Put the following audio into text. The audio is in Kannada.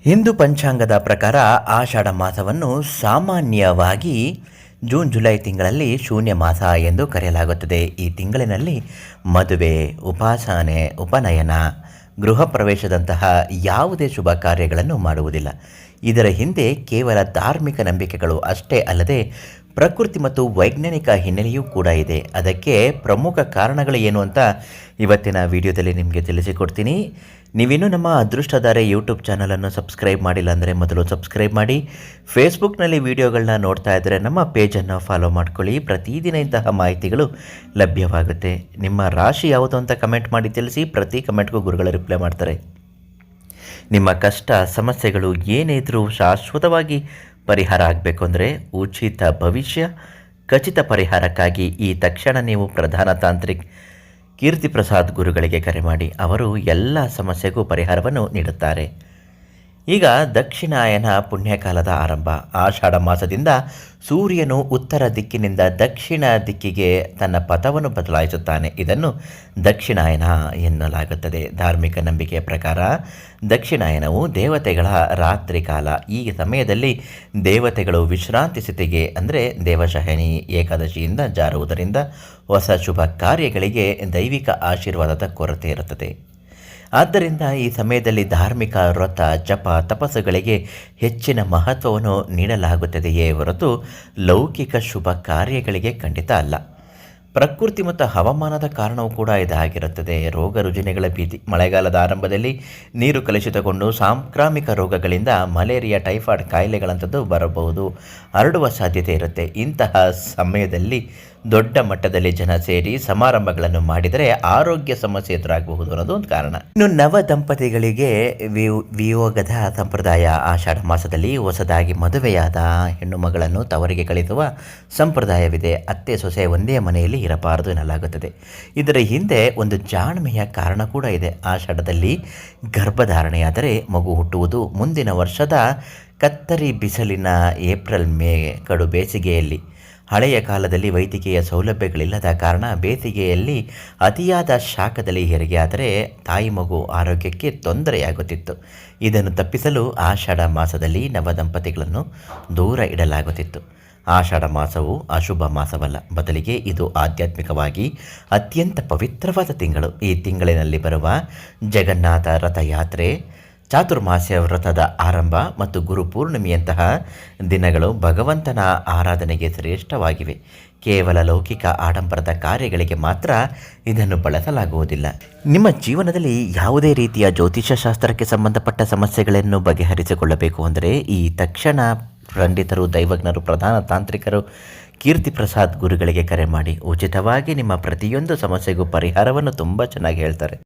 ಹಿಂದೂ ಪಂಚಾಂಗದ ಪ್ರಕಾರ ಆಷಾಢ ಮಾಸವನ್ನು ಸಾಮಾನ್ಯವಾಗಿ ಜೂನ್ ಜುಲೈ ತಿಂಗಳಲ್ಲಿ ಶೂನ್ಯ ಮಾಸ ಎಂದು ಕರೆಯಲಾಗುತ್ತದೆ. ಈ ತಿಂಗಳಿನಲ್ಲಿ ಮದುವೆ, ಉಪಾಸನೆ, ಉಪನಯನ, ಗೃಹ ಪ್ರವೇಶದಂತಹ ಯಾವುದೇ ಶುಭ ಕಾರ್ಯಗಳನ್ನು ಮಾಡುವುದಿಲ್ಲ. ಇದರ ಹಿಂದೆ ಕೇವಲ ಧಾರ್ಮಿಕ ನಂಬಿಕೆಗಳು ಅಷ್ಟೇ ಅಲ್ಲದೆ ಪ್ರಕೃತಿ ಮತ್ತು ವೈಜ್ಞಾನಿಕ ಹಿನ್ನೆಲೆಯೂ ಕೂಡ ಇದೆ. ಅದಕ್ಕೆ ಪ್ರಮುಖ ಕಾರಣಗಳು ಏನು ಅಂತ ಇವತ್ತಿನ ವಿಡಿಯೋದಲ್ಲಿ ನಿಮಗೆ ತಿಳಿಸಿಕೊಡ್ತೀನಿ. ನೀವಿನ್ನೂ ನಮ್ಮ ಅದೃಷ್ಟಧಾರೆ ಯೂಟ್ಯೂಬ್ ಚಾನಲನ್ನು ಸಬ್ಸ್ಕ್ರೈಬ್ ಮಾಡಿಲ್ಲ ಅಂದರೆ ಮೊದಲು ಸಬ್ಸ್ಕ್ರೈಬ್ ಮಾಡಿ. ಫೇಸ್ಬುಕ್ನಲ್ಲಿ ವಿಡಿಯೋಗಳನ್ನ ನೋಡ್ತಾ ಇದ್ದರೆ ನಮ್ಮ ಪೇಜನ್ನು ಫಾಲೋ ಮಾಡ್ಕೊಳ್ಳಿ. ಪ್ರತಿದಿನ ಇಂತಹ ಮಾಹಿತಿಗಳು ಲಭ್ಯವಾಗುತ್ತೆ. ನಿಮ್ಮ ರಾಶಿ ಯಾವುದು ಅಂತ ಕಮೆಂಟ್ ಮಾಡಿ ತಿಳಿಸಿ. ಪ್ರತಿ ಕಮೆಂಟ್ಗೂ ಗುರುಗಳು ರಿಪ್ಲೈ ಮಾಡ್ತಾರೆ. ನಿಮ್ಮ ಕಷ್ಟ ಸಮಸ್ಯೆಗಳು ಏನೇ ಇದ್ದರೂ ಶಾಶ್ವತವಾಗಿ ಪರಿಹಾರ ಆಗಬೇಕು ಅಂದರೆ ಉಚಿತ ಭವಿಷ್ಯ ಖಚಿತ ಪರಿಹಾರಕ್ಕಾಗಿ ಈ ತಕ್ಷಣ ನೀವು ಪ್ರಧಾನ ತಾಂತ್ರಿಕ್ ಕೀರ್ತಿ ಪ್ರಸಾದ್ ಗುರುಗಳಿಗೆ ಕರೆ ಮಾಡಿ. ಅವರು ಎಲ್ಲ ಸಮಸ್ಯೆಗೂ ಪರಿಹಾರವನ್ನು ನೀಡುತ್ತಾರೆ. ಈಗ ದಕ್ಷಿಣಾಯನ ಪುಣ್ಯಕಾಲದ ಆರಂಭ. ಆಷಾಢ ಮಾಸದಿಂದ ಸೂರ್ಯನು ಉತ್ತರ ದಿಕ್ಕಿನಿಂದ ದಕ್ಷಿಣ ದಿಕ್ಕಿಗೆ ತನ್ನ ಪಥವನ್ನು ಬದಲಾಯಿಸುತ್ತಾನೆ. ಇದನ್ನು ದಕ್ಷಿಣಾಯನ ಎನ್ನಲಾಗುತ್ತದೆ. ಧಾರ್ಮಿಕ ನಂಬಿಕೆಯ ಪ್ರಕಾರ ದಕ್ಷಿಣಾಯನವು ದೇವತೆಗಳ ರಾತ್ರಿ ಕಾಲ. ಈ ಸಮಯದಲ್ಲಿ ದೇವತೆಗಳು ವಿಶ್ರಾಂತಿ ಸ್ಥಿತಿಗೆ ಅಂದರೆ ದೇವಶಯನಿ ಏಕಾದಶಿಯಿಂದ ಜಾರುವುದರಿಂದ ಹೊಸ ಶುಭ ಕಾರ್ಯಗಳಿಗೆ ದೈವಿಕ ಆಶೀರ್ವಾದದ ಕೊರತೆ ಇರುತ್ತದೆ. ಆದ್ದರಿಂದ ಈ ಸಮಯದಲ್ಲಿ ಧಾರ್ಮಿಕ ವ್ರತ, ಜಪ, ತಪಸ್ಸುಗಳಿಗೆ ಹೆಚ್ಚಿನ ಮಹತ್ವವನ್ನು ನೀಡಲಾಗುತ್ತದೆಯೇ ಹೊರತು ಲೌಕಿಕ ಶುಭ ಕಾರ್ಯಗಳಿಗೆ ಖಂಡಿತ ಅಲ್ಲ. ಪ್ರಕೃತಿ ಮತ್ತು ಹವಾಮಾನದ ಕಾರಣವೂ ಕೂಡ ಇದಾಗಿರುತ್ತದೆ. ರೋಗ ರುಜಿನಗಳ ಭೀತಿ. ಮಳೆಗಾಲದ ಆರಂಭದಲ್ಲಿ ನೀರು ಕಲುಷಿತಗೊಂಡು ಸಾಂಕ್ರಾಮಿಕ ರೋಗಗಳಿಂದ ಮಲೇರಿಯಾ, ಟೈಫಾಯ್ಡ್ ಕಾಯಿಲೆಗಳಂಥದ್ದು ಬರಬಹುದು, ಹರಡುವ ಸಾಧ್ಯತೆ ಇರುತ್ತೆ. ಇಂತಹ ಸಮಯದಲ್ಲಿ ದೊಡ್ಡ ಮಟ್ಟದಲ್ಲಿ ಜನ ಸೇರಿ ಸಮಾರಂಭಗಳನ್ನು ಮಾಡಿದರೆ ಆರೋಗ್ಯ ಸಮಸ್ಯೆ ಎದುರಾಗಬಹುದು ಅನ್ನೋದು ಒಂದು ಕಾರಣ. ಇನ್ನು ನವ ದಂಪತಿಗಳಿಗೆ ವಿಯೋಗದ ಸಂಪ್ರದಾಯ. ಆಷಾಢ ಮಾಸದಲ್ಲಿ ಹೊಸದಾಗಿ ಮದುವೆಯಾದ ಹೆಣ್ಣು ಮಗಳನ್ನು ತವರಿಗೆ ಕಳಿಸುವ ಸಂಪ್ರದಾಯವಿದೆ. ಅತ್ತೆ ಸೊಸೆ ಒಂದೇ ಮನೆಯಲ್ಲಿ ಇರಬಾರದು ಎನ್ನಲಾಗುತ್ತದೆ. ಇದರ ಹಿಂದೆ ಒಂದು ಜಾಣ್ಮೆಯ ಕಾರಣ ಕೂಡ ಇದೆ. ಆಷಾಢದಲ್ಲಿ ಗರ್ಭಧಾರಣೆಯಾದರೆ ಮಗು ಹುಟ್ಟುವುದು ಮುಂದಿನ ವರ್ಷದ ಕತ್ತರಿ ಬಿಸಿಲಿನ ಏಪ್ರಿಲ್ ಮೇ ಕಡು ಬೇಸಿಗೆಯಲ್ಲಿ. ಹಳೆಯ ಕಾಲದಲ್ಲಿ ವೈದ್ಯಕೀಯ ಸೌಲಭ್ಯಗಳಿಲ್ಲದ ಕಾರಣ ಬೇಸಿಗೆಯಲ್ಲಿ ಅತಿಯಾದ ಶಾಖದಲ್ಲಿ ಹೆರಿಗೆಯಾದರೆ ತಾಯಿ ಮಗು ಆರೋಗ್ಯಕ್ಕೆ ತೊಂದರೆಯಾಗುತ್ತಿತ್ತು. ಇದನ್ನು ತಪ್ಪಿಸಲು ಆಷಾಢ ಮಾಸದಲ್ಲಿ ನವದಂಪತಿಗಳನ್ನು ದೂರ ಇಡಲಾಗುತ್ತಿತ್ತು. ಆಷಾಢ ಮಾಸವು ಅಶುಭ ಮಾಸವಲ್ಲ, ಬದಲಿಗೆ ಇದು ಆಧ್ಯಾತ್ಮಿಕವಾಗಿ ಅತ್ಯಂತ ಪವಿತ್ರವಾದ ತಿಂಗಳು. ಈ ತಿಂಗಳಿನಲ್ಲಿ ಬರುವ ಜಗನ್ನಾಥ ರಥಯಾತ್ರೆ, ಚಾತುರ್ಮಾಸ್ಯ ವ್ರತದ ಆರಂಭ ಮತ್ತು ಗುರುಪೂರ್ಣಿಮೆಯಂತಹ ದಿನಗಳು ಭಗವಂತನ ಆರಾಧನೆಗೆ ಶ್ರೇಷ್ಠವಾಗಿವೆ. ಕೇವಲ ಲೌಕಿಕ ಆಡಂಬರದ ಕಾರ್ಯಗಳಿಗೆ ಮಾತ್ರ ಇದನ್ನು ಬಳಸಲಾಗುವುದಿಲ್ಲ. ನಿಮ್ಮ ಜೀವನದಲ್ಲಿ ಯಾವುದೇ ರೀತಿಯ ಜ್ಯೋತಿಷ್ಯ ಶಾಸ್ತ್ರಕ್ಕೆ ಸಂಬಂಧಪಟ್ಟ ಸಮಸ್ಯೆಗಳನ್ನು ಬಗೆಹರಿಸಿಕೊಳ್ಳಬೇಕು ಅಂದರೆ ಈ ತಕ್ಷಣ ಪಂಡಿತರು, ದೈವಜ್ಞರು, ಪ್ರಧಾನ ತಾಂತ್ರಿಕರು ಕೀರ್ತಿ ಪ್ರಸಾದ್ ಗುರುಗಳಿಗೆ ಕರೆ ಮಾಡಿ. ಉಚಿತವಾಗಿ ನಿಮ್ಮ ಪ್ರತಿಯೊಂದು ಸಮಸ್ಯೆಗೂ ಪರಿಹಾರವನ್ನು ತುಂಬ ಚೆನ್ನಾಗಿ ಹೇಳ್ತಾರೆ.